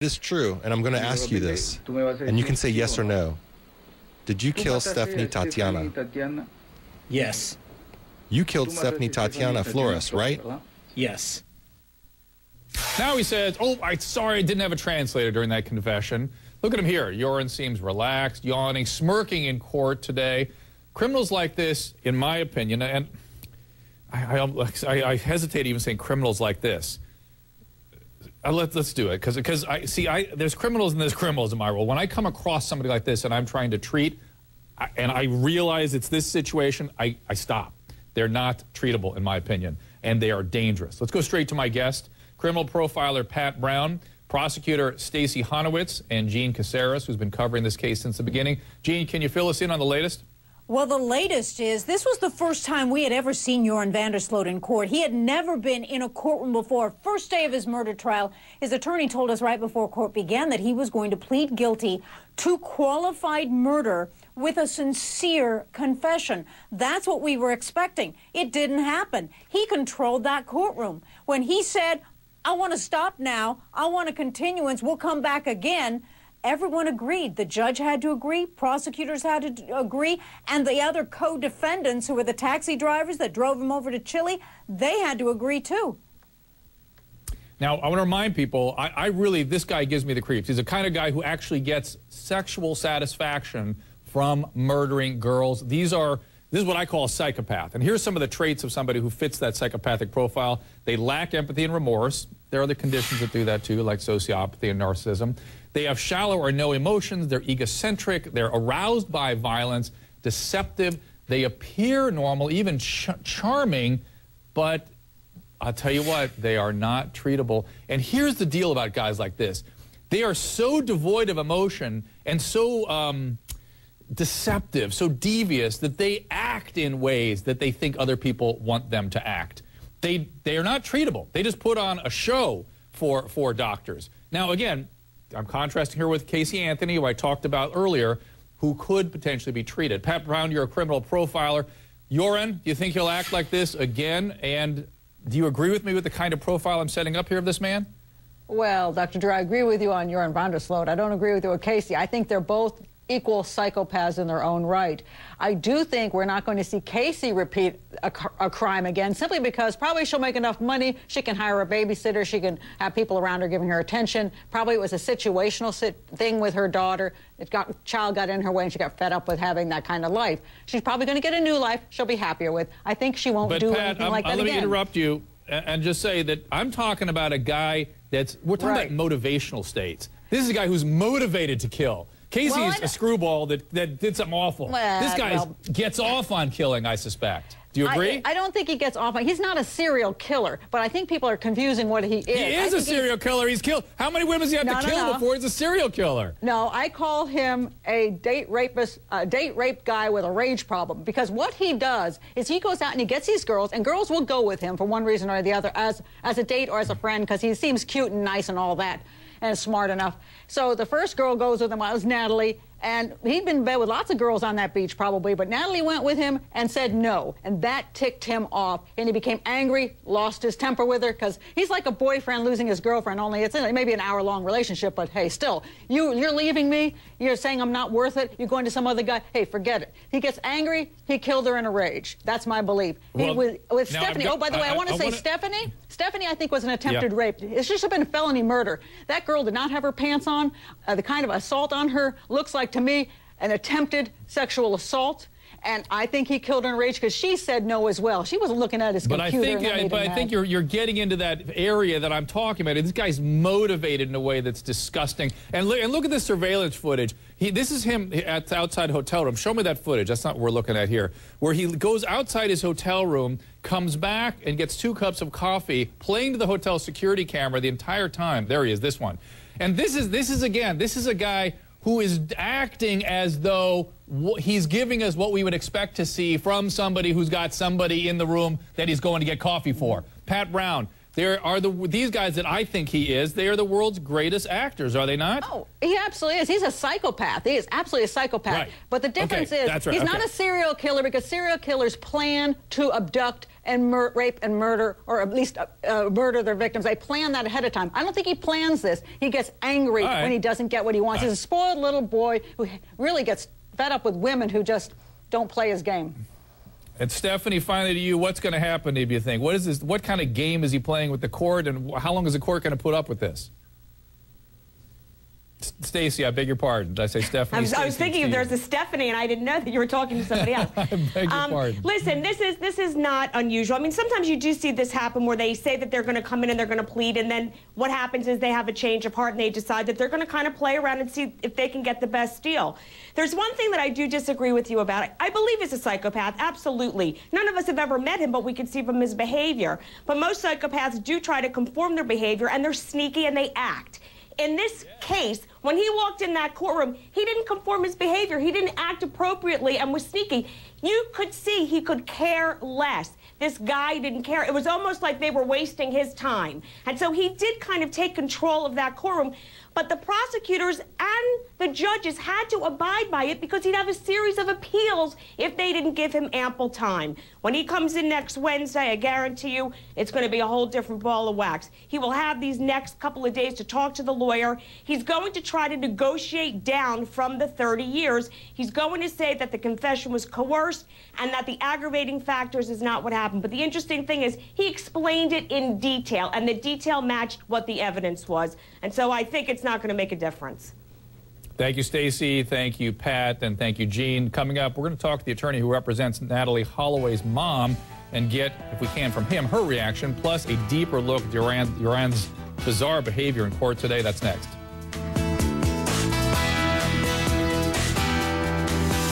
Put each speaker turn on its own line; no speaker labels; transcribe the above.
this true? And I'm going to ask you this, and you can say yes or no. Did you kill Stephanie Tatiana?
Yes.
You killed Stephanie Tatiana Flores, right?
Yes.
Now he says, oh, sorry, I didn't have a translator during that confession. Look at him here. Joran seems relaxed, yawning, smirking in court today. Criminals like this, in my opinion, and I hesitate even saying criminals like this. Let's do it, because there's criminals and there's criminals in my role. When I come across somebody like this and I'm trying to treat, and I realize it's this situation, I stop. They're not treatable, in my opinion, and they are dangerous. Let's go straight to my guest, criminal profiler Pat Brown, prosecutor Stacey Honowitz, and Jean Caceres, who's been covering this case since the beginning. Jean, can you fill us in on the latest?
Well, the latest is this was the first time we had ever seen Joran van der Sloot in court. He had never been in a courtroom before. First day of his murder trial, his attorney told us right before court began that he was going to plead guilty to qualified murder with a sincere confession. That's what we were expecting. It didn't happen. He controlled that courtroom. When he said, I want to stop now, I want a continuance, we'll come back again, everyone agreed. The judge had to agree, prosecutors had to agree, and the other co-defendants, who were the taxi drivers that drove him over to Chile, they had to agree too.
Now, I want to remind people, this guy gives me the creeps. He's the kind of guy who actually gets sexual satisfaction from murdering girls. This is what I call a psychopath. And here's some of the traits of somebody who fits that psychopathic profile. They lack empathy and remorse. There are other conditions that do that too, like sociopathy and narcissism. They have shallow or no emotions. They're egocentric. They're aroused by violence, deceptive. They appear normal, even charming, but I'll tell you what, they are not treatable. And here's the deal about guys like this. They are so devoid of emotion and so deceptive, so devious, that they act in ways that they think other people want them to act. They are not treatable. They just put on a show for doctors. Now, again, I'm contrasting here with Casey Anthony, who I talked about earlier, who could potentially be treated. Pat Brown, you're a criminal profiler. Joran, do you think he'll act like this again? And do you agree with me with the kind of profile I'm setting up here of this man?
Well, Dr. Drew, I agree with you on Joran van der Sloot. I don't agree with you with Casey. I think they're both equal psychopaths in their own right. I do think we're not going to see Casey repeat a crime again, simply because probably she'll make enough money, she can hire a babysitter, she can have people around her giving her attention. Probably it was a situational thing with her daughter. Child got in her way and she got fed up with having that kind of life. She's probably going to get a new life she'll be happier with. I think she won't do anything like that again.
Let me interrupt you and just say that I'm talking about a guy we're talking about motivational states. This is a guy who's motivated to kill. Casey's a screwball that did something awful. Well, this guy gets off on killing, I suspect. Do you agree?
I don't think he gets off on. He's not a serial killer, but I think people are confusing what he is.
He is a serial killer. He's killed. How many women does he have to kill before he's a serial killer?
No, I call him a date rapist, a date rape guy with a rage problem, because what he does is he goes out and he gets these girls, and girls will go with him for one reason or the other, as a date or as a friend, because he seems cute and nice and all that, and smart enough. So the first girl goes with him was Natalie, and he'd been in bed with lots of girls on that beach probably, but Natalie went with him and said no, and that ticked him off, and he became angry, lost his temper with her, because he's like a boyfriend losing his girlfriend, only it's maybe an hour-long relationship, but hey, still, you're leaving me, you're saying I'm not worth it, you're going to some other guy, hey, forget it. He gets angry, he killed her in a rage. That's my belief.
Well,
with Stephanie, by the way, I want to say Stephanie, I think, was an attempted rape. It should have been a felony murder. That girl did not have her pants on. The kind of assault on her looks like, to me, an attempted sexual assault. And I think he killed her in rage because she said no as well. She wasn't looking at his computer.
But I think you're getting into that area that I'm talking about. This guy's motivated in a way that's disgusting. And look at this surveillance footage. This is him at the outside hotel room. Show me that footage. That's not what we're looking at here. Where he goes outside his hotel room, comes back and gets 2 cups of coffee, playing to the hotel security camera the entire time. There he is, this one. And this is a guy who is acting as though he's giving us what we would expect to see from somebody who's got somebody in the room that he's going to get coffee for. Pat Brown, these guys that I think he is, they are the world's greatest actors, are they not?
Oh, he absolutely is. He's a psychopath. He is absolutely a psychopath.
Right.
But the difference is he's not a serial killer, because serial killers plan to abduct and rape and murder, or at least murder their victims. They plan that ahead of time. I don't think he plans this. He gets angry when he doesn't get what he wants. He's a spoiled little boy who really gets fed up with women who just don't play his game.
And Stephanie, finally to you, what's going to happen, do you think? What is this? What kind of game is he playing with the court, and how long is the court going to put up with this? Stacey, I beg your pardon. Did I say Stephanie?
I was thinking there's a Stephanie, and I didn't know that you were talking to somebody else.
I beg your pardon.
Listen, this is not unusual. I mean, sometimes you do see this happen where they say that they're going to come in and they're going to plead, and then what happens is they have a change of heart and they decide that they're going to kind of play around and see if they can get the best deal. There's one thing that I do disagree with you about. I believe he's a psychopath, absolutely. None of us have ever met him, but we can see from his behavior. But most psychopaths do try to conform their behavior, and they're sneaky and they act. In this case, when he walked in that courtroom, he didn't conform his behavior. He didn't act appropriately and was sneaky. You could see he could care less. This guy didn't care. It was almost like they were wasting his time. And so he did kind of take control of that courtroom. But the prosecutors and the judges had to abide by it, because he'd have a series of appeals if they didn't give him ample time. When he comes in next Wednesday, I guarantee you it's going to be a whole different ball of wax. He will have these next couple of days to talk to the lawyer. He's going to try to negotiate down from the 30 years. He's going to say that the confession was coerced and that the aggravating factors is not what happened. But the interesting thing is he explained it in detail, and the detail matched what the evidence was. And so I think it's not going to make a difference.
Thank you, Stacey. Thank you, Pat. And thank you, Gene. Coming up, we're going to talk to the attorney who represents Natalie Holloway's mom and get, if we can, from him, her reaction, plus a deeper look at Joran's bizarre behavior in court today. That's next.